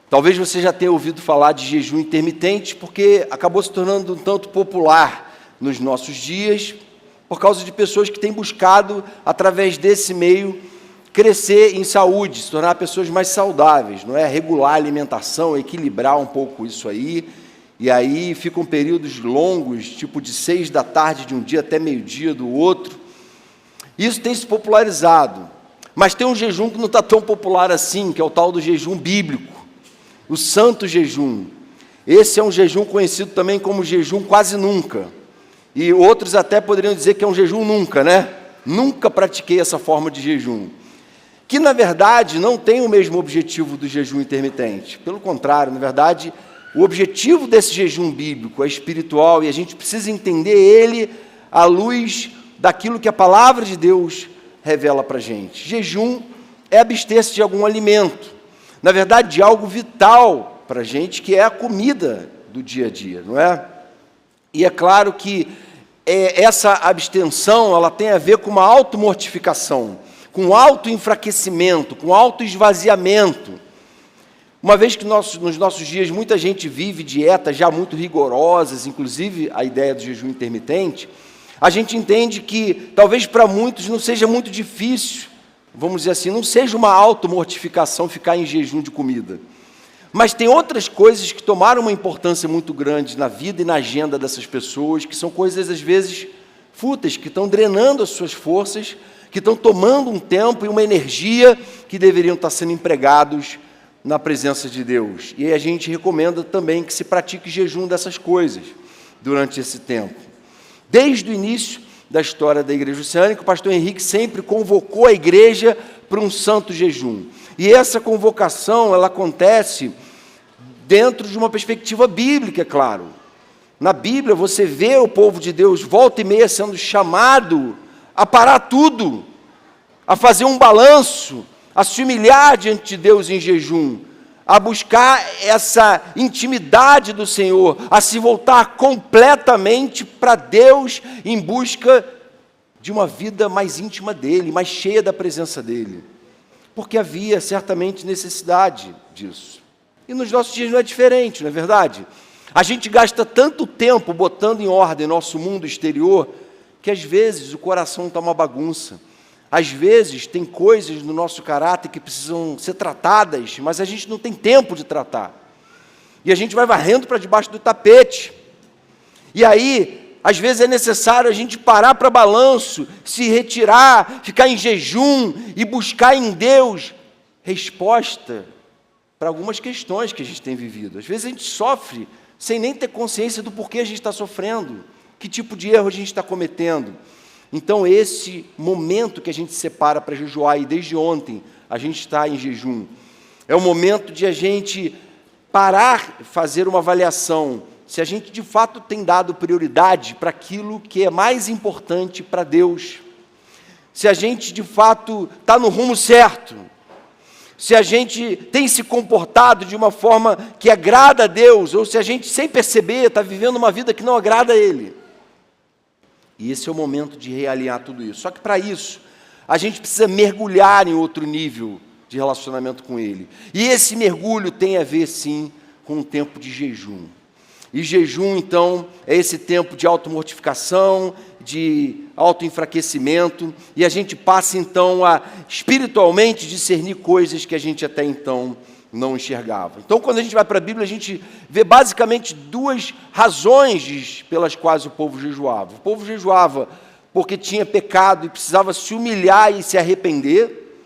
Talvez você já tenha ouvido falar de jejum intermitente, porque acabou se tornando um tanto popular nos nossos dias, por causa de pessoas que têm buscado, através desse meio, crescer em saúde, se tornar pessoas mais saudáveis, não é? Regular a alimentação, equilibrar um pouco isso aí, e aí ficam períodos longos, tipo de 6 da tarde de um dia até meio-dia do outro. Isso tem se popularizado, mas tem um jejum que não está tão popular assim, que é o tal do jejum bíblico, o santo jejum. Esse é um jejum conhecido também como jejum quase nunca, e outros até poderiam dizer que é um jejum nunca, né? Nunca pratiquei essa forma de jejum, que na verdade não tem o mesmo objetivo do jejum intermitente. Pelo contrário, na verdade, o objetivo desse jejum bíblico é espiritual e a gente precisa entender ele à luz daquilo que a palavra de Deus revela para a gente. Jejum é abster-se de algum alimento, na verdade de algo vital para a gente, que é a comida do dia a dia, não é? E é claro que essa abstenção ela tem a ver com uma automortificação, com autoenfraquecimento, com autoesvaziamento. Uma vez que nos nossos dias muita gente vive dietas já muito rigorosas, inclusive a ideia do jejum intermitente, a gente entende que talvez para muitos não seja muito difícil, vamos dizer assim, não seja uma automortificação ficar em jejum de comida. Mas tem outras coisas que tomaram uma importância muito grande na vida e na agenda dessas pessoas, que são coisas às vezes fúteis, que estão drenando as suas forças, que estão tomando um tempo e uma energia que deveriam estar sendo empregados na presença de Deus. E a gente recomenda também que se pratique jejum dessas coisas durante esse tempo. Desde o início da história da Igreja Oceânica, o pastor Henrique sempre convocou a igreja para um santo jejum. E essa convocação, ela acontece dentro de uma perspectiva bíblica, é claro. Na Bíblia, você vê o povo de Deus, volta e meia, sendo chamado a parar tudo, a fazer um balanço, a se humilhar diante de Deus em jejum, a buscar essa intimidade do Senhor, a se voltar completamente para Deus em busca de uma vida mais íntima dEle, mais cheia da presença dEle. Porque havia certamente necessidade disso. E nos nossos dias não é diferente, não é verdade? A gente gasta tanto tempo botando em ordem nosso mundo exterior, que às vezes o coração está uma bagunça. Às vezes tem coisas no nosso caráter que precisam ser tratadas, mas a gente não tem tempo de tratar. E a gente vai varrendo para debaixo do tapete. E aí, às vezes é necessário a gente parar para balanço, se retirar, ficar em jejum e buscar em Deus resposta para algumas questões que a gente tem vivido. Às vezes a gente sofre sem nem ter consciência do porquê a gente está sofrendo, que tipo de erro a gente está cometendo. Então, esse momento que a gente separa para jejuar, e desde ontem a gente está em jejum, é o momento de a gente parar, fazer uma avaliação, se a gente de fato tem dado prioridade para aquilo que é mais importante para Deus, se a gente de fato está no rumo certo, se a gente tem se comportado de uma forma que agrada a Deus, ou se a gente, sem perceber, está vivendo uma vida que não agrada a Ele. E esse é o momento de realinhar tudo isso. Só que para isso, a gente precisa mergulhar em outro nível de relacionamento com Ele. E esse mergulho tem a ver, sim, com um tempo de jejum. E jejum, então, é esse tempo de automortificação, de autoenfraquecimento, e a gente passa, então, a espiritualmente discernir coisas que a gente até então não enxergava. Então, quando a gente vai para a Bíblia, a gente vê basicamente duas razões pelas quais o povo jejuava. O povo jejuava porque tinha pecado e precisava se humilhar e se arrepender.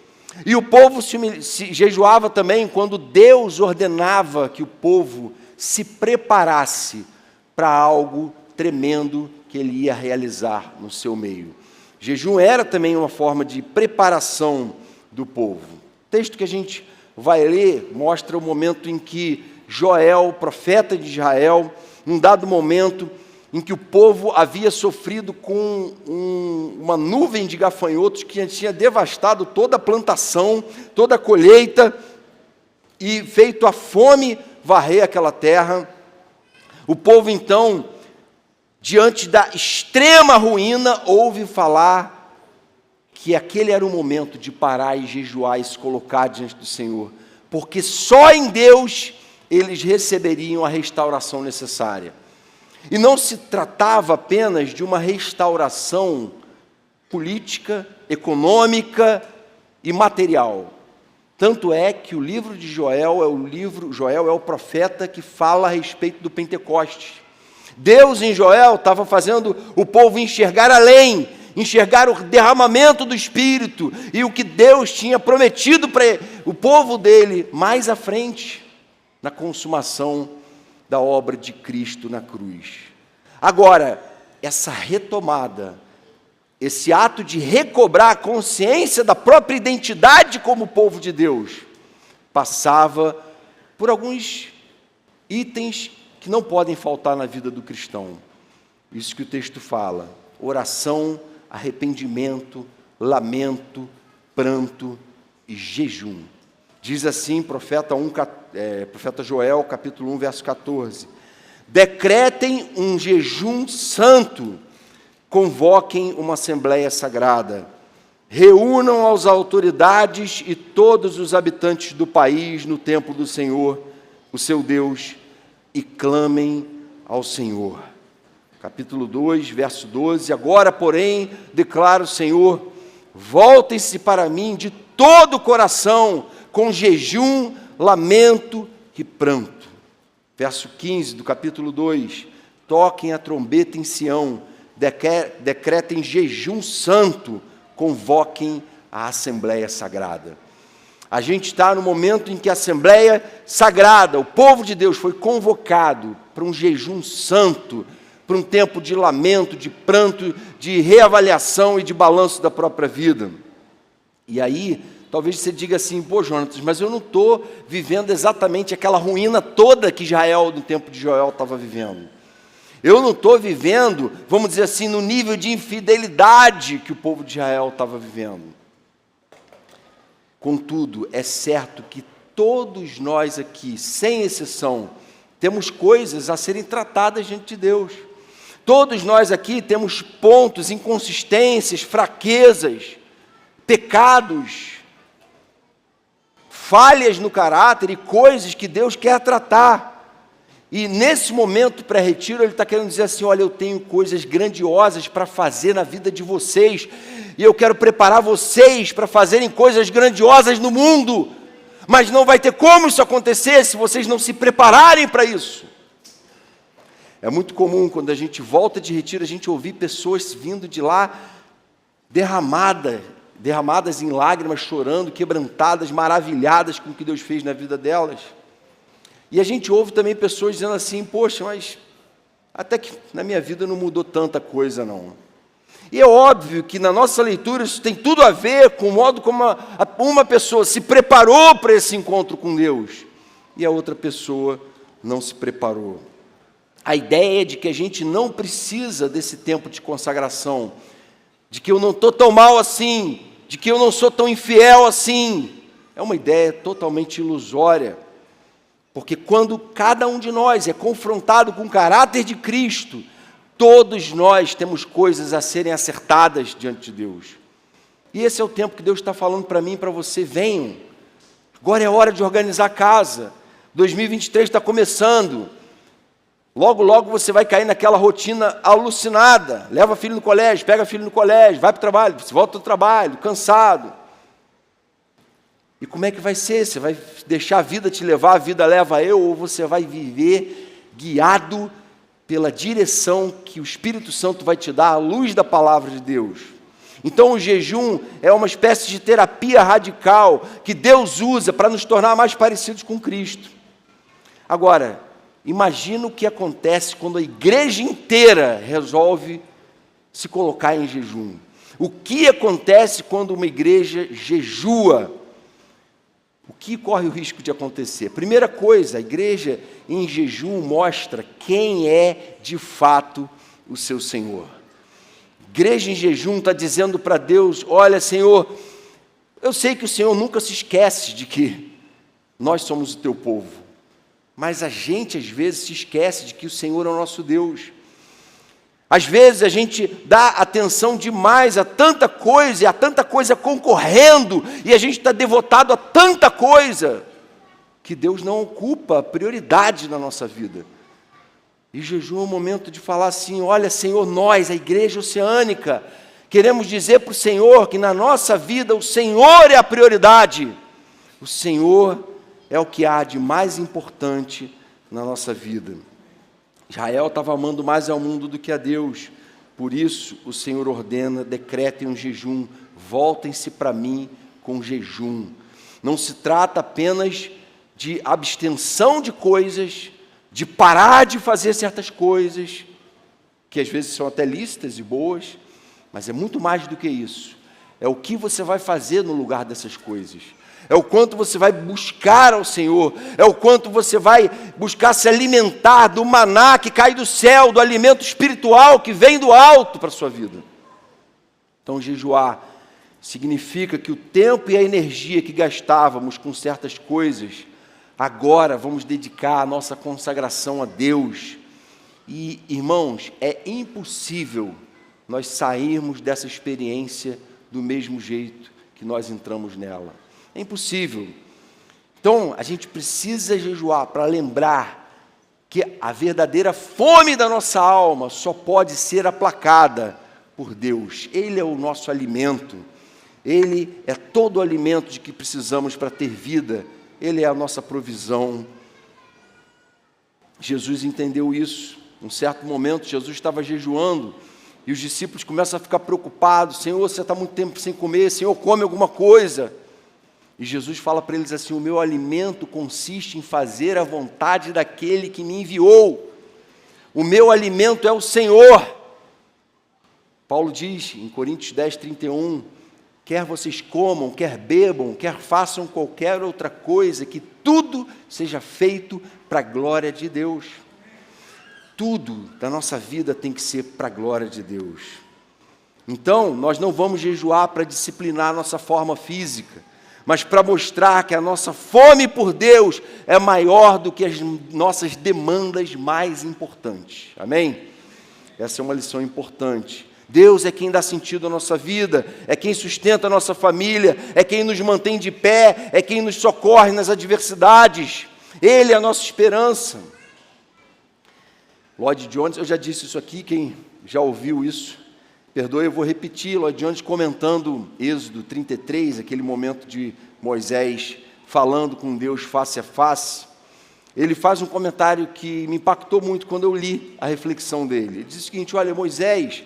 E o povo se jejuava também quando Deus ordenava que o povo se preparasse para algo tremendo que ele ia realizar no seu meio. Jejum era também uma forma de preparação do povo. O texto que a gente vai ler mostra o momento em que Joel, profeta de Israel, num dado momento em que o povo havia sofrido com uma nuvem de gafanhotos que tinha devastado toda a plantação, toda a colheita, e feito a fome varrer aquela terra. O povo, então, diante da extrema ruína, ouve falar que aquele era o momento de parar e jejuar e se colocar diante do Senhor, porque só em Deus eles receberiam a restauração necessária. E não se tratava apenas de uma restauração política, econômica e material. Tanto é que o livro de Joel Joel é o profeta que fala a respeito do Pentecostes. Deus em Joel estava fazendo o povo enxergar além, enxergar o derramamento do Espírito e o que Deus tinha prometido para o povo dele mais à frente, na consumação da obra de Cristo na cruz. Agora, essa retomada, esse ato de recobrar a consciência da própria identidade como povo de Deus, passava por alguns itens que não podem faltar na vida do cristão. Isso que o texto fala: oração, arrependimento, lamento, pranto e jejum. Diz assim, profeta Joel, capítulo 1, verso 14: decretem um jejum santo, convoquem uma assembleia sagrada, reúnam as autoridades e todos os habitantes do país no templo do Senhor, o seu Deus, e clamem ao Senhor. Capítulo 2, verso 12: agora, porém, declara o Senhor, voltem-se para mim de todo o coração, com jejum, lamento e pranto. Verso 15 do capítulo 2: toquem a trombeta em Sião, decretem jejum santo, convoquem a Assembleia Sagrada. A gente está no momento em que a Assembleia Sagrada, o povo de Deus, foi convocado para um jejum santo, para um tempo de lamento, de pranto, de reavaliação e de balanço da própria vida. E aí, talvez você diga assim: pô, Jonatas, mas eu não estou vivendo exatamente aquela ruína toda que Israel, no tempo de Joel, estava vivendo. Eu não estou vivendo, vamos dizer assim, no nível de infidelidade que o povo de Israel estava vivendo. Contudo, é certo que todos nós aqui, sem exceção, temos coisas a serem tratadas diante de Deus. Todos nós aqui temos pontos, inconsistências, fraquezas, pecados, falhas no caráter e coisas que Deus quer tratar. E nesse momento pré-retiro, Ele está querendo dizer assim: olha, eu tenho coisas grandiosas para fazer na vida de vocês, e eu quero preparar vocês para fazerem coisas grandiosas no mundo, mas não vai ter como isso acontecer se vocês não se prepararem para isso. É muito comum, quando a gente volta de retiro, a gente ouvir pessoas vindo de lá derramadas em lágrimas, chorando, quebrantadas, maravilhadas com o que Deus fez na vida delas. E a gente ouve também pessoas dizendo assim: poxa, mas até que na minha vida não mudou tanta coisa não. E é óbvio que na nossa leitura isso tem tudo a ver com o modo como uma pessoa se preparou para esse encontro com Deus e a outra pessoa não se preparou. A ideia de que a gente não precisa desse tempo de consagração, de que eu não estou tão mal assim, de que eu não sou tão infiel assim, é uma ideia totalmente ilusória. Porque quando cada um de nós é confrontado com o caráter de Cristo, todos nós temos coisas a serem acertadas diante de Deus. E esse é o tempo que Deus está falando para mim e para você: venham, agora é hora de organizar a casa, 2023 está começando, logo, logo você vai cair naquela rotina alucinada, leva filho no colégio, pega filho no colégio, vai para o trabalho, volta do trabalho, cansado. E como é que vai ser? Você vai deixar a vida te levar, a vida leva eu, ou você vai viver guiado pela direção que o Espírito Santo vai te dar à luz da palavra de Deus? Então o jejum é uma espécie de terapia radical que Deus usa para nos tornar mais parecidos com Cristo. Agora, imagina o que acontece quando a igreja inteira resolve se colocar em jejum. O que acontece quando uma igreja jejua? O que corre o risco de acontecer? Primeira coisa, a igreja em jejum mostra quem é de fato o seu Senhor. Igreja em jejum está dizendo para Deus: olha, Senhor, eu sei que o Senhor nunca se esquece de que nós somos o teu povo, mas a gente às vezes se esquece de que o Senhor é o nosso Deus. Às vezes a gente dá atenção demais a tanta coisa, e a tanta coisa concorrendo, e a gente está devotado a tanta coisa, que Deus não ocupa prioridade na nossa vida. E jejum é um momento de falar assim: olha, Senhor, nós, a Igreja Oceânica, queremos dizer para o Senhor que na nossa vida o Senhor é a prioridade. O Senhor é o que há de mais importante na nossa vida. Israel estava amando mais ao mundo do que a Deus. Por isso, o Senhor ordena, decretem um jejum, voltem-se para mim com jejum. Não se trata apenas de abstenção de coisas, de parar de fazer certas coisas, que às vezes são até lícitas e boas, mas é muito mais do que isso. É o que você vai fazer no lugar dessas coisas. É o quanto você vai buscar ao Senhor, é o quanto você vai buscar se alimentar do maná que cai do céu, do alimento espiritual que vem do alto para a sua vida. Então, jejuar significa que o tempo e a energia que gastávamos com certas coisas, agora vamos dedicar a nossa consagração a Deus. E, irmãos, é impossível nós sairmos dessa experiência do mesmo jeito que nós entramos nela. É impossível. Então, a gente precisa jejuar para lembrar que a verdadeira fome da nossa alma só pode ser aplacada por Deus. Ele é o nosso alimento. Ele é todo o alimento de que precisamos para ter vida. Ele é a nossa provisão. Jesus entendeu isso. Num certo momento, Jesus estava jejuando e os discípulos começam a ficar preocupados. Senhor, você está muito tempo sem comer. Senhor, come alguma coisa. E Jesus fala para eles assim: o meu alimento consiste em fazer a vontade daquele que me enviou. O meu alimento é o Senhor. Paulo diz em Coríntios 10, 31, quer vocês comam, quer bebam, quer façam qualquer outra coisa, que tudo seja feito para a glória de Deus. Tudo da nossa vida tem que ser para a glória de Deus. Então, nós não vamos jejuar para disciplinar a nossa forma física, mas para mostrar que a nossa fome por Deus é maior do que as nossas demandas mais importantes. Amém? Essa é uma lição importante. Deus é quem dá sentido à nossa vida, é quem sustenta a nossa família, é quem nos mantém de pé, é quem nos socorre nas adversidades. Ele é a nossa esperança. Lloyd Jones, eu já disse isso aqui, quem já ouviu isso, perdoe, eu vou repetir. Lloyd Jones comentando Êxodo 33, aquele momento de Moisés falando com Deus face a face, ele faz um comentário que me impactou muito quando eu li a reflexão dele. Ele diz o seguinte: olha, Moisés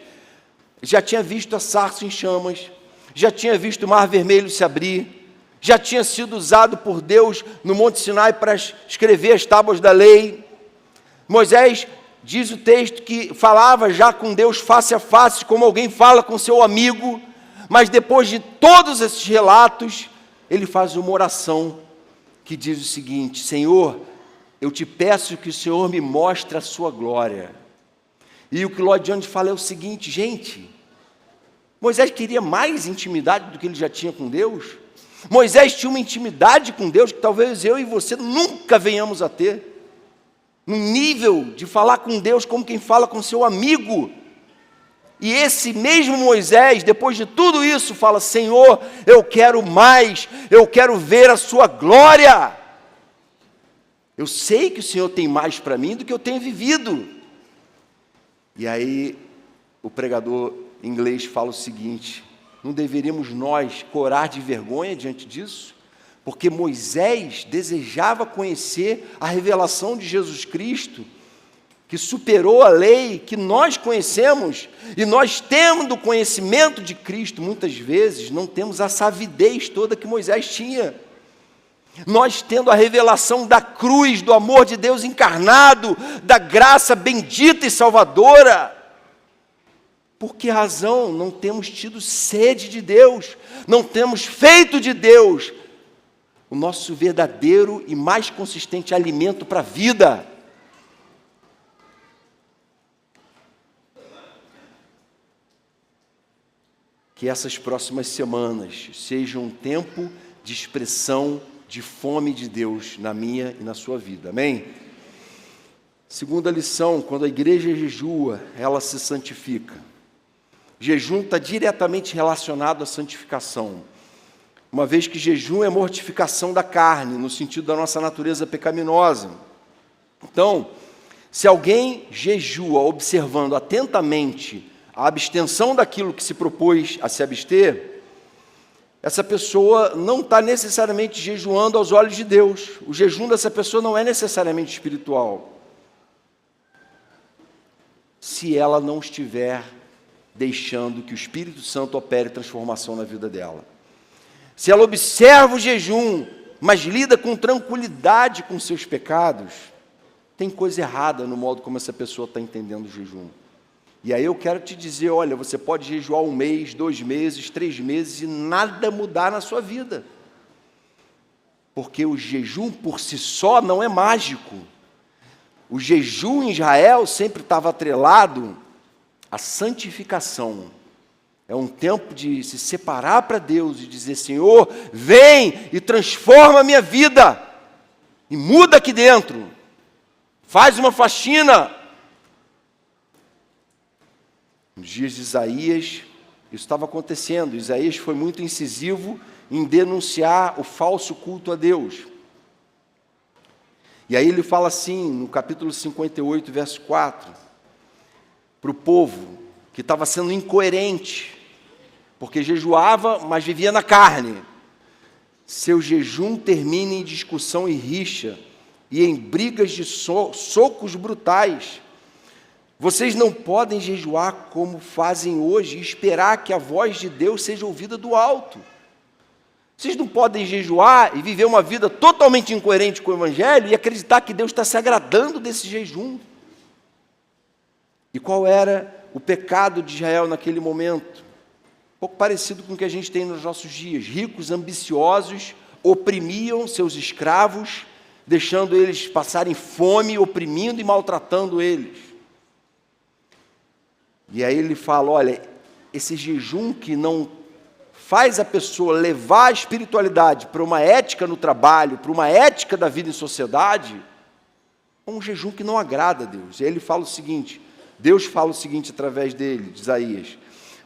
já tinha visto a sarça em chamas, já tinha visto o mar vermelho se abrir, já tinha sido usado por Deus no Monte Sinai para escrever as tábuas da lei. Moisés, diz o texto, que falava já com Deus face a face, como alguém fala com seu amigo, mas depois de todos esses relatos, ele faz uma oração que diz o seguinte: Senhor, eu te peço que o Senhor me mostre a sua glória. E o que Lloyd Jones fala é o seguinte: gente, Moisés queria mais intimidade do que ele já tinha com Deus. Moisés tinha uma intimidade com Deus que talvez eu e você nunca venhamos a ter. No nível de falar com Deus como quem fala com seu amigo. E esse mesmo Moisés, depois de tudo isso, fala: Senhor, eu quero mais, eu quero ver a sua glória. Eu sei que o Senhor tem mais para mim do que eu tenho vivido. E aí o pregador inglês fala o seguinte: não deveríamos nós corar de vergonha diante disso? Porque Moisés desejava conhecer a revelação de Jesus Cristo, que superou a lei que nós conhecemos, e nós, tendo conhecimento de Cristo, muitas vezes não temos essa avidez toda que Moisés tinha. Nós, tendo a revelação da cruz, do amor de Deus encarnado, da graça bendita e salvadora, por que razão não temos tido sede de Deus, não temos feito de Deus o nosso verdadeiro e mais consistente alimento para a vida? Que essas próximas semanas sejam um tempo de expressão de fome de Deus na minha e na sua vida. Amém? Segunda lição: quando a igreja jejua, ela se santifica. Jejum está diretamente relacionado à santificação. uma vez que jejum é mortificação da carne, no sentido da nossa natureza pecaminosa. Então, se alguém jejua observando atentamente a abstenção daquilo que se propôs a se abster, essa pessoa não está necessariamente jejuando aos olhos de Deus. O jejum dessa pessoa não é necessariamente espiritual, se ela não estiver deixando que o Espírito Santo opere transformação na vida dela. Se ela observa o jejum, mas lida com tranquilidade com seus pecados, tem coisa errada no modo como essa pessoa está entendendo o jejum. E aí eu quero te dizer, olha, você pode jejuar 1 mês, 2 meses, 3 meses e nada mudar na sua vida. Porque o jejum por si só não é mágico. O jejum em Israel sempre estava atrelado à santificação. É um tempo de se separar para Deus e dizer, Senhor, vem e transforma a minha vida. E muda aqui dentro. Faz uma faxina. Nos dias de Isaías, isso estava acontecendo. Isaías foi muito incisivo em denunciar o falso culto a Deus. E aí ele fala assim, no capítulo 58, verso 4, para o povo que estava sendo incoerente, porque jejuava, mas vivia na carne. Seu jejum termina em discussão e rixa, e em brigas de socos brutais. Vocês não podem jejuar como fazem hoje e esperar que a voz de Deus seja ouvida do alto. Vocês não podem jejuar e viver uma vida totalmente incoerente com o Evangelho e acreditar que Deus está se agradando desse jejum. E qual era o pecado de Israel naquele momento? Um pouco parecido com o que a gente tem nos nossos dias. Ricos, ambiciosos, oprimiam seus escravos, deixando eles passarem fome, oprimindo e maltratando eles. E aí ele fala, olha, esse jejum que não faz a pessoa levar a espiritualidade para uma ética no trabalho, para uma ética da vida em sociedade, é um jejum que não agrada a Deus. E aí ele fala o seguinte, Deus fala o seguinte através dele, de Isaías,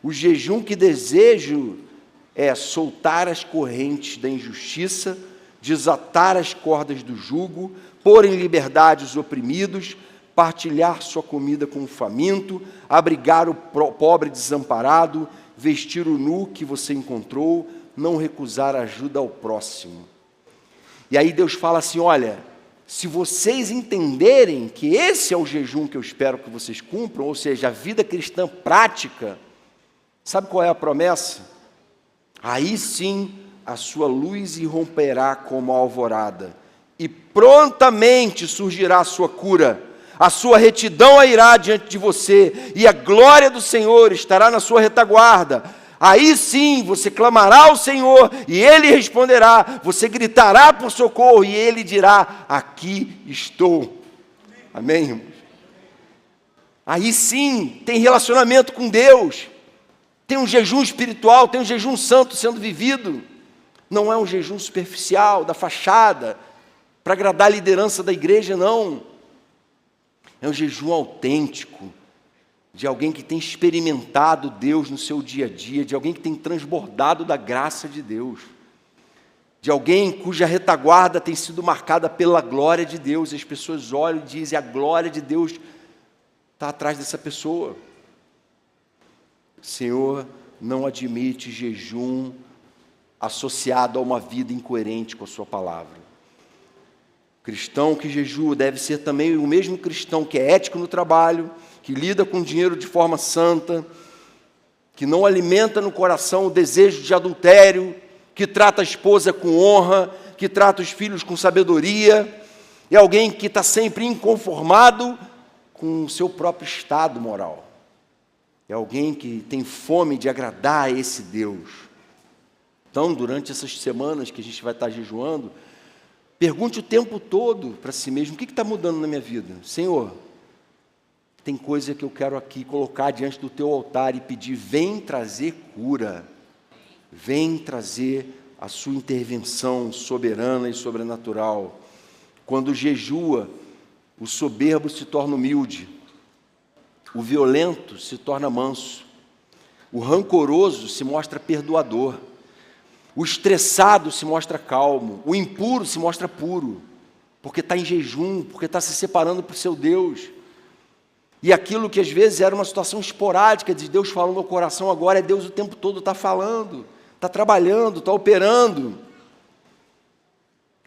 o jejum que desejo é soltar as correntes da injustiça, desatar as cordas do jugo, pôr em liberdade os oprimidos, partilhar sua comida com o faminto, abrigar o pobre desamparado, vestir o nu que você encontrou, não recusar ajuda ao próximo. E aí Deus fala assim, olha, se vocês entenderem que esse é o jejum que eu espero que vocês cumpram, ou seja, a vida cristã prática, sabe qual é a promessa? Aí sim a sua luz irromperá como a alvorada, e prontamente surgirá a sua cura, a sua retidão irá diante de você, e a glória do Senhor estará na sua retaguarda. Aí sim você clamará ao Senhor, e Ele responderá, você gritará por socorro, e Ele dirá, aqui estou. Amém, irmãos? Aí sim tem relacionamento com Deus, tem um jejum espiritual, tem um jejum santo sendo vivido. Não é um jejum superficial, da fachada, para agradar a liderança da igreja, não. É um jejum autêntico, de alguém que tem experimentado Deus no seu dia a dia, de alguém que tem transbordado da graça de Deus, de alguém cuja retaguarda tem sido marcada pela glória de Deus, e as pessoas olham e dizem, a glória de Deus está atrás dessa pessoa. O Senhor não admite jejum associado a uma vida incoerente com a sua palavra. Cristão que jejua deve ser também o mesmo cristão que é ético no trabalho, que lida com dinheiro de forma santa, que não alimenta no coração o desejo de adultério, que trata a esposa com honra, que trata os filhos com sabedoria, é alguém que está sempre inconformado com o seu próprio estado moral. É alguém que tem fome de agradar a esse Deus. Então, durante essas semanas que a gente vai estar jejuando, pergunte o tempo todo para si mesmo, o que está mudando na minha vida? Senhor, tem coisa que eu quero aqui colocar diante do teu altar e pedir, vem trazer cura, vem trazer a sua intervenção soberana e sobrenatural. Quando jejua, o soberbo se torna humilde, o violento se torna manso, o rancoroso se mostra perdoador, O estressado se mostra calmo, o impuro se mostra puro, porque está em jejum, porque está se separando para o seu Deus. E aquilo que às vezes era uma situação esporádica, de Deus falando no meu coração, agora é Deus o tempo todo está falando, está trabalhando, está operando.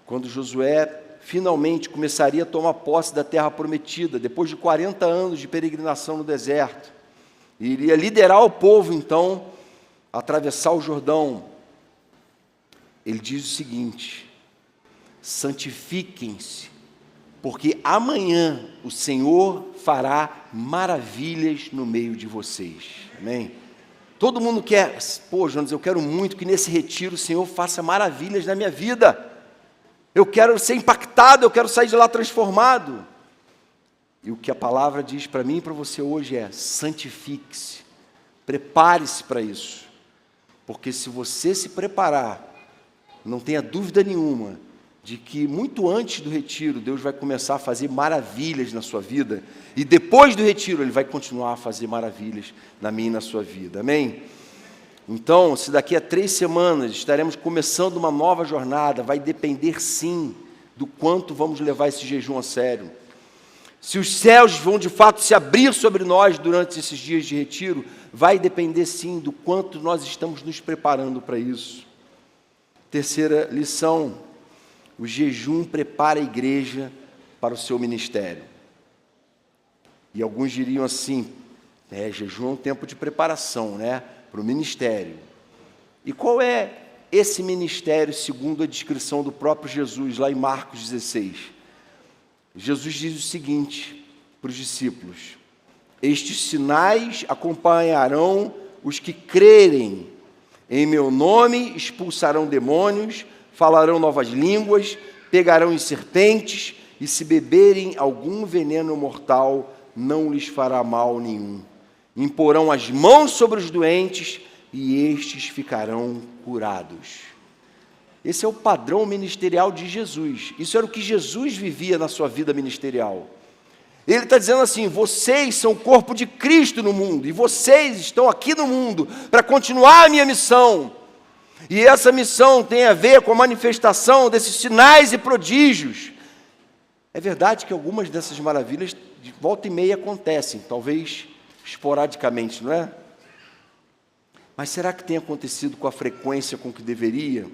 Quando Josué finalmente começaria a tomar posse da terra prometida, depois de 40 anos de peregrinação no deserto, e iria liderar o povo, então, a atravessar o Jordão, ele diz o seguinte: santifiquem-se, porque amanhã o Senhor fará maravilhas no meio de vocês. Amém? Todo mundo quer, pô, Jonas, eu quero muito que nesse retiro o Senhor faça maravilhas na minha vida. Eu quero ser impactado, eu quero sair de lá transformado. E o que a palavra diz para mim e para você hoje é: santifique-se, prepare-se para isso. Porque se você se preparar, não tenha dúvida nenhuma de que muito antes do retiro, Deus vai começar a fazer maravilhas na sua vida, e depois do retiro, Ele vai continuar a fazer maravilhas na minha e na sua vida. Amém? Então, se daqui a 3 semanas estaremos começando uma nova jornada, vai depender sim do quanto vamos levar esse jejum a sério. Se os céus vão de fato se abrir sobre nós durante esses dias de retiro, vai depender sim do quanto nós estamos nos preparando para isso. Terceira lição: o jejum prepara a igreja para o seu ministério. E alguns diriam assim: jejum é um tempo de preparação, para o ministério. E qual é esse ministério segundo a descrição do próprio Jesus, lá em Marcos 16? Jesus diz o seguinte para os discípulos: estes sinais acompanharão os que crerem. Em meu nome expulsarão demônios, falarão novas línguas, pegarão em serpentes, e se beberem algum veneno mortal, não lhes fará mal nenhum. Imporão as mãos sobre os doentes, e estes ficarão curados. Esse é o padrão ministerial de Jesus. Isso era o que Jesus vivia na sua vida ministerial. Ele está dizendo assim: vocês são o corpo de Cristo no mundo, e vocês estão aqui no mundo para continuar a minha missão. E essa missão tem a ver com a manifestação desses sinais e prodígios. É verdade que algumas dessas maravilhas de volta e meia acontecem, talvez esporadicamente, não é? Mas será que tem acontecido com a frequência com que deveria?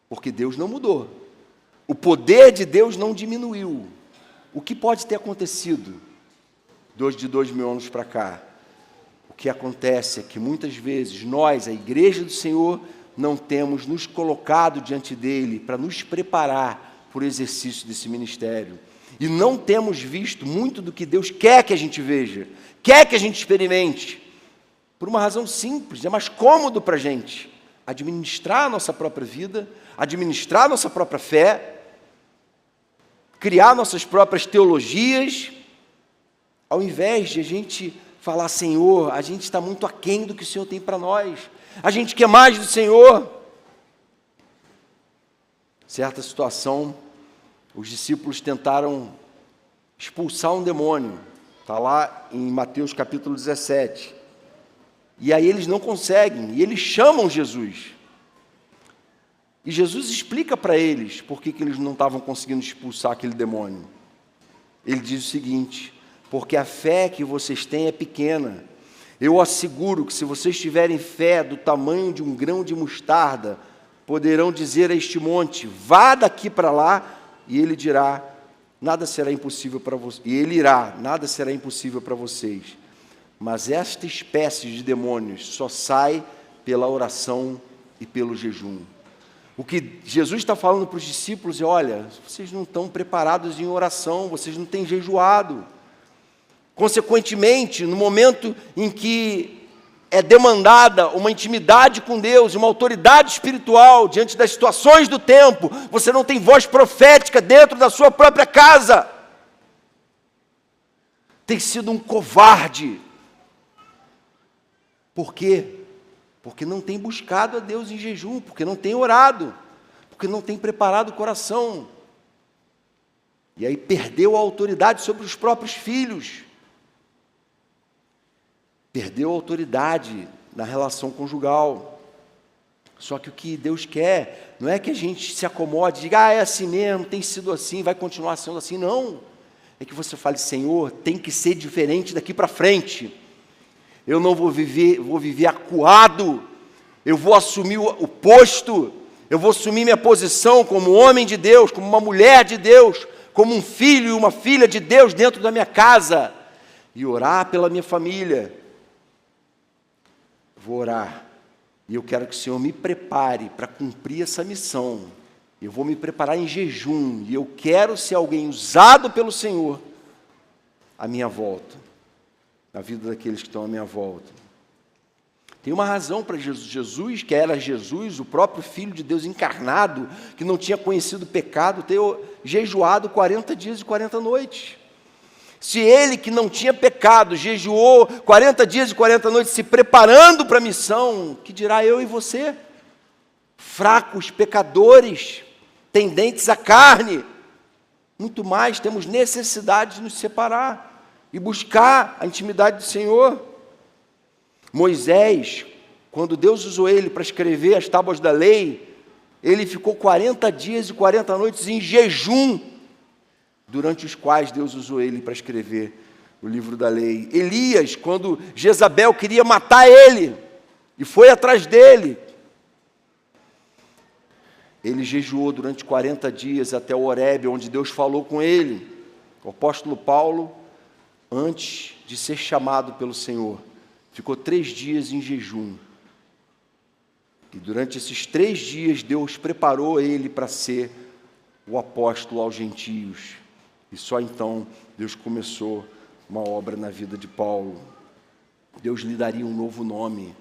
Porque Deus não mudou. O poder de Deus não diminuiu. O que pode ter acontecido de 2000 anos para cá? O que acontece é que muitas vezes nós, a igreja do Senhor, não temos nos colocado diante dele para nos preparar para o exercício desse ministério. E não temos visto muito do que Deus quer que a gente veja, quer que a gente experimente. Por uma razão simples: é mais cômodo para a gente administrar a nossa própria vida, administrar a nossa própria fé, criar nossas próprias teologias, ao invés de a gente falar: Senhor, a gente está muito aquém do que o Senhor tem para nós, a gente quer mais do Senhor. Certa situação, os discípulos tentaram expulsar um demônio, está lá em Mateus capítulo 17, e aí eles não conseguem, e eles chamam Jesus, e Jesus explica para eles por que eles não estavam conseguindo expulsar aquele demônio. Ele diz o seguinte: porque a fé que vocês têm é pequena. Eu asseguro que se vocês tiverem fé do tamanho de um grão de mostarda, poderão dizer a este monte: vá daqui para lá, e ele dirá: nada será impossível para vocês. E ele irá: nada será impossível para vocês. Mas esta espécie de demônios só sai pela oração e pelo jejum. O que Jesus está falando para os discípulos é: olha, vocês não estão preparados em oração, vocês não têm jejuado. Consequentemente, no momento em que é demandada uma intimidade com Deus, uma autoridade espiritual diante das situações do tempo, você não tem voz profética dentro da sua própria casa. Tem sido um covarde. Por quê? Porque não tem buscado a Deus em jejum, porque não tem orado, porque não tem preparado o coração. E aí perdeu a autoridade sobre os próprios filhos. Perdeu a autoridade na relação conjugal. Só que o que Deus quer não é que a gente se acomode e diga, é assim mesmo, tem sido assim, vai continuar sendo assim. Não. É que você fale, Senhor, tem que ser diferente daqui para frente. Eu não vou viver acuado. Eu vou assumir o posto. Eu vou assumir minha posição como homem de Deus, como uma mulher de Deus, como um filho e uma filha de Deus dentro da minha casa. E orar pela minha família. Vou orar. E eu quero que o Senhor me prepare para cumprir essa missão. Eu vou me preparar em jejum. E eu quero ser alguém usado pelo Senhor à minha volta. Na vida daqueles que estão à minha volta. Tem uma razão para Jesus. Jesus, que era Jesus, o próprio Filho de Deus encarnado, que não tinha conhecido pecado, ter jejuado 40 dias e 40 noites. Se ele, que não tinha pecado, jejuou 40 dias e 40 noites, se preparando para a missão, que dirá eu e você? Fracos, pecadores, tendentes à carne. Muito mais, temos necessidade de nos separar e buscar a intimidade do Senhor. Moisés, quando Deus usou ele para escrever as tábuas da lei, ele ficou 40 dias e 40 noites em jejum, durante os quais Deus usou ele para escrever o livro da lei. Elias, quando Jezabel queria matar ele, e foi atrás dele, ele jejuou durante 40 dias até o Horebe, onde Deus falou com ele. O apóstolo Paulo, antes de ser chamado pelo Senhor, ficou 3 dias em jejum. E durante esses 3 dias, Deus preparou ele para ser o apóstolo aos gentios. E só então Deus começou uma obra na vida de Paulo. Deus lhe daria um novo nome.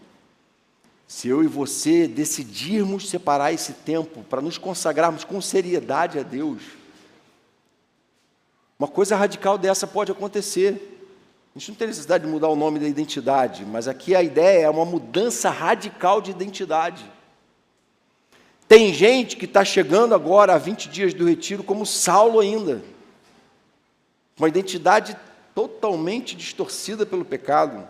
Se eu e você decidirmos separar esse tempo para nos consagrarmos com seriedade a Deus, uma coisa radical dessa pode acontecer. A gente não tem necessidade de mudar o nome da identidade, mas aqui a ideia é uma mudança radical de identidade. Tem gente que está chegando agora a 20 dias do retiro como Saulo ainda. Uma identidade totalmente distorcida pelo pecado.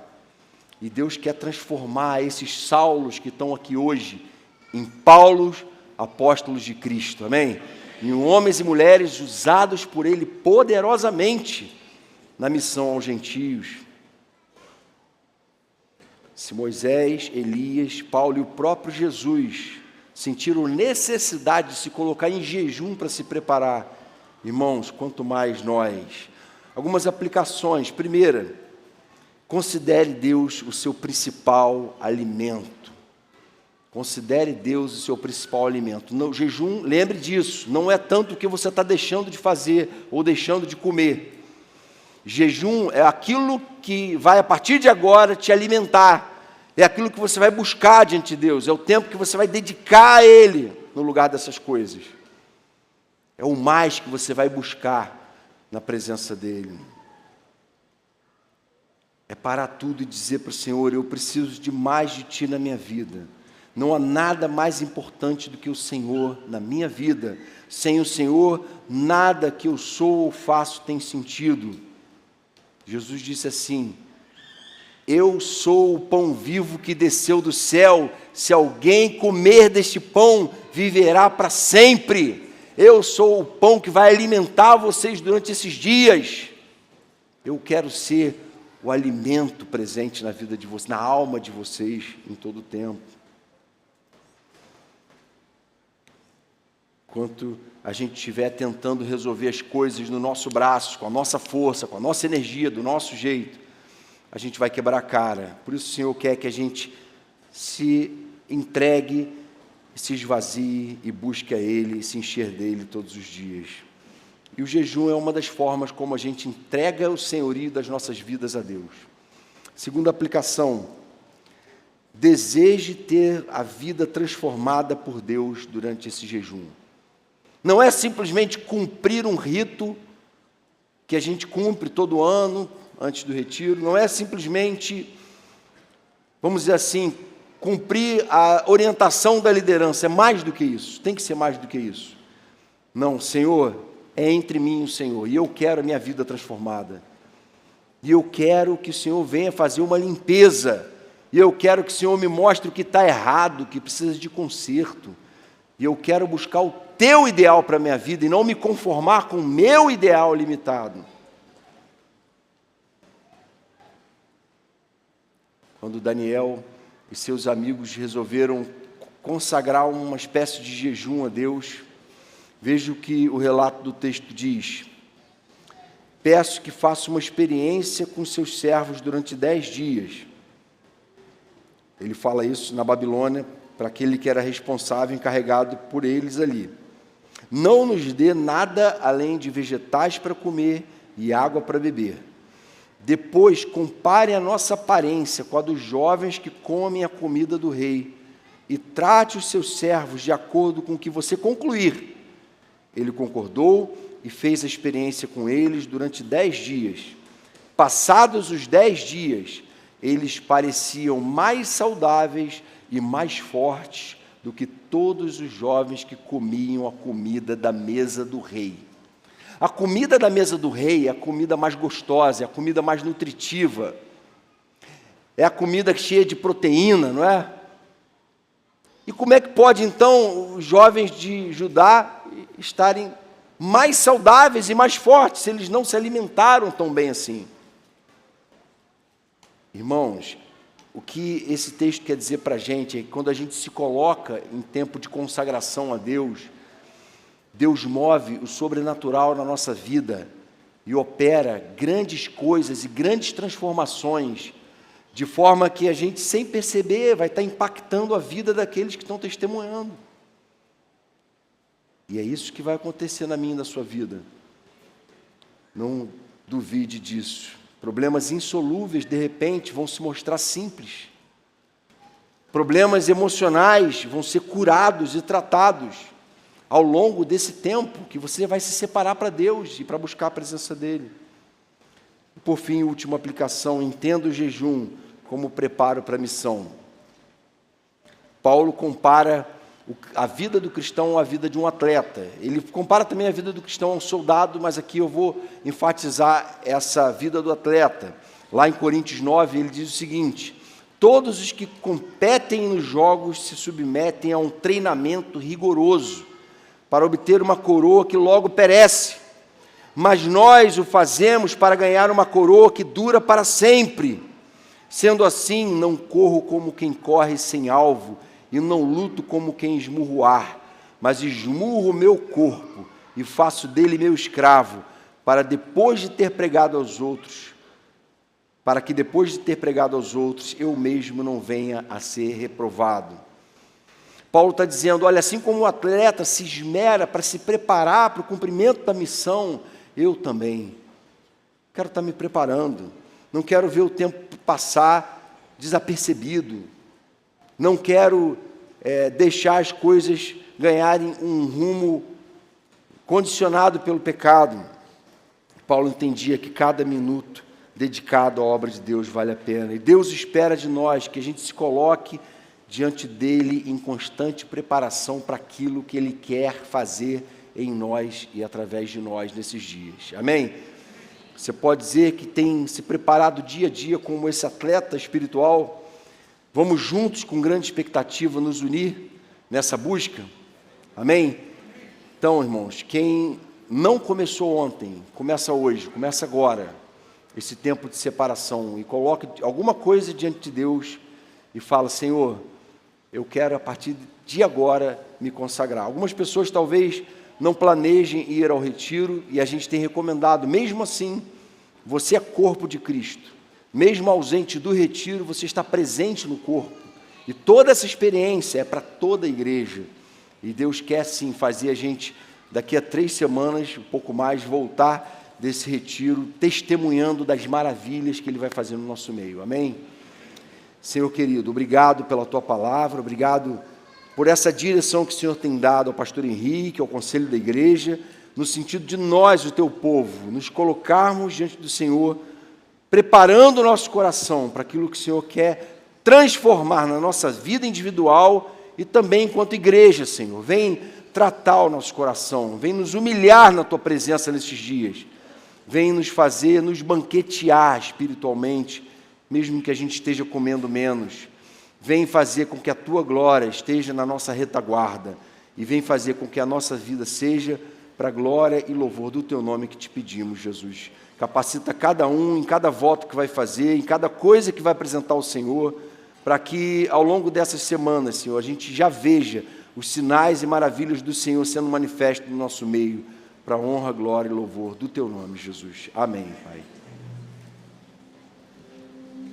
E Deus quer transformar esses Saulos que estão aqui hoje em Paulos, apóstolos de Cristo, amém? Em homens e mulheres usados por Ele poderosamente na missão aos gentios. Se Moisés, Elias, Paulo e o próprio Jesus sentiram necessidade de se colocar em jejum para se preparar, irmãos, quanto mais nós. Algumas aplicações. Primeira, considere Deus o seu principal alimento. Considere Deus o seu principal alimento. No jejum, lembre disso, não é tanto o que você está deixando de fazer ou deixando de comer. Jejum é aquilo que vai, a partir de agora, te alimentar. É aquilo que você vai buscar diante de Deus. É o tempo que você vai dedicar a Ele no lugar dessas coisas. É o mais que você vai buscar na presença dEle. É parar tudo e dizer para o Senhor, eu preciso de mais de Ti na minha vida. Não há nada mais importante do que o Senhor na minha vida. Sem o Senhor, nada que eu sou ou faço tem sentido. Jesus disse assim, eu sou o pão vivo que desceu do céu, se alguém comer deste pão, viverá para sempre. Eu sou o pão que vai alimentar vocês durante esses dias. Eu quero ser o alimento presente na vida de vocês, na alma de vocês, em todo o tempo. Enquanto a gente estiver tentando resolver as coisas no nosso braço, com a nossa força, com a nossa energia, do nosso jeito, a gente vai quebrar a cara. Por isso o Senhor quer que a gente se entregue, se esvazie e busque a Ele, e se encher dEle todos os dias. E o jejum é uma das formas como a gente entrega o senhorio das nossas vidas a Deus. Segunda aplicação, deseje ter a vida transformada por Deus durante esse jejum. Não é simplesmente cumprir um rito que a gente cumpre todo ano, antes do retiro, não é simplesmente, vamos dizer assim, cumprir a orientação da liderança, é mais do que isso, tem que ser mais do que isso. Não, Senhor, é entre mim e o Senhor, e eu quero a minha vida transformada. E eu quero que o Senhor venha fazer uma limpeza E eu quero que o Senhor me mostre o que está errado, que precisa de conserto. E eu quero buscar o teu ideal para a minha vida e não me conformar com o meu ideal limitado. Quando Daniel e seus amigos resolveram consagrar uma espécie de jejum a Deus, veja o que o relato do texto diz. Peço que faça uma experiência com seus servos durante 10 dias. Ele fala isso na Babilônia, para aquele que era responsável, encarregado por eles ali. Não nos dê nada além de vegetais para comer e água para beber. Depois, compare a nossa aparência com a dos jovens que comem a comida do rei e trate os seus servos de acordo com o que você concluir. Ele concordou e fez a experiência com eles durante 10 dias. Passados os 10 dias, eles pareciam mais saudáveis e mais fortes do que todos os jovens que comiam a comida da mesa do rei. A comida da mesa do rei é a comida mais gostosa, é a comida mais nutritiva, é a comida cheia de proteína, não é? E como é que pode, então, os jovens de Judá estarem mais saudáveis e mais fortes, se eles não se alimentaram tão bem assim? Irmãos, o que esse texto quer dizer para a gente é que quando a gente se coloca em tempo de consagração a Deus, Deus move o sobrenatural na nossa vida e opera grandes coisas e grandes transformações, de forma que a gente, sem perceber, vai estar impactando a vida daqueles que estão testemunhando. E é isso que vai acontecer na minha e na sua vida. Não duvide disso. Problemas insolúveis, de repente, vão se mostrar simples. Problemas emocionais vão ser curados e tratados ao longo desse tempo que você vai se separar para Deus e para buscar a presença dEle. E por fim, última aplicação, entenda o jejum como preparo para a missão. Paulo compara a vida do cristão à vida de um atleta. Ele compara também a vida do cristão a um soldado, mas aqui eu vou enfatizar essa vida do atleta. Lá em Coríntios 9, ele diz o seguinte: todos os que competem nos jogos se submetem a um treinamento rigoroso para obter uma coroa que logo perece, mas nós o fazemos para ganhar uma coroa que dura para sempre. Sendo assim, não corro como quem corre sem alvo, e não luto como quem esmurra o ar, mas esmurro o meu corpo e faço dele meu escravo, para que depois de ter pregado aos outros, eu mesmo não venha a ser reprovado. Paulo está dizendo, olha, assim como o atleta se esmera para se preparar para o cumprimento da missão, eu também quero estar me preparando, não quero ver o tempo passar desapercebido, não quero deixar as coisas ganharem um rumo condicionado pelo pecado. Paulo entendia que cada minuto dedicado à obra de Deus vale a pena. E Deus espera de nós que a gente se coloque diante dEle em constante preparação para aquilo que Ele quer fazer em nós e através de nós nesses dias. Amém? Você pode dizer que tem se preparado dia a dia como esse atleta espiritual? Vamos juntos, com grande expectativa, nos unir nessa busca? Amém? Então, irmãos, quem não começou ontem, começa hoje, começa agora, esse tempo de separação, e coloque alguma coisa diante de Deus e fala, Senhor, eu quero a partir de agora me consagrar. Algumas pessoas talvez não planejem ir ao retiro, e a gente tem recomendado, mesmo assim, você é corpo de Cristo. Mesmo ausente do retiro, você está presente no corpo. E toda essa experiência é para toda a igreja. E Deus quer, sim, fazer a gente, daqui a 3 semanas, um pouco mais, voltar desse retiro, testemunhando das maravilhas que Ele vai fazer no nosso meio. Amém? Senhor querido, obrigado pela Tua palavra, obrigado por essa direção que o Senhor tem dado ao pastor Henrique, ao conselho da igreja, no sentido de nós, o Teu povo, nos colocarmos diante do Senhor, preparando o nosso coração para aquilo que o Senhor quer transformar na nossa vida individual e também enquanto igreja, Senhor. Vem tratar o nosso coração, vem nos humilhar na Tua presença nesses dias, vem nos fazer, nos banquetear espiritualmente mesmo que a gente esteja comendo menos. Vem fazer com que a Tua glória esteja na nossa retaguarda e vem fazer com que a nossa vida seja para a glória e louvor do Teu nome que te pedimos, Jesus. Capacita cada um em cada voto que vai fazer, em cada coisa que vai apresentar ao Senhor, para que ao longo dessas semanas, Senhor, a gente já veja os sinais e maravilhas do Senhor sendo manifestos no nosso meio, para a honra, glória e louvor do Teu nome, Jesus. Amém, Pai.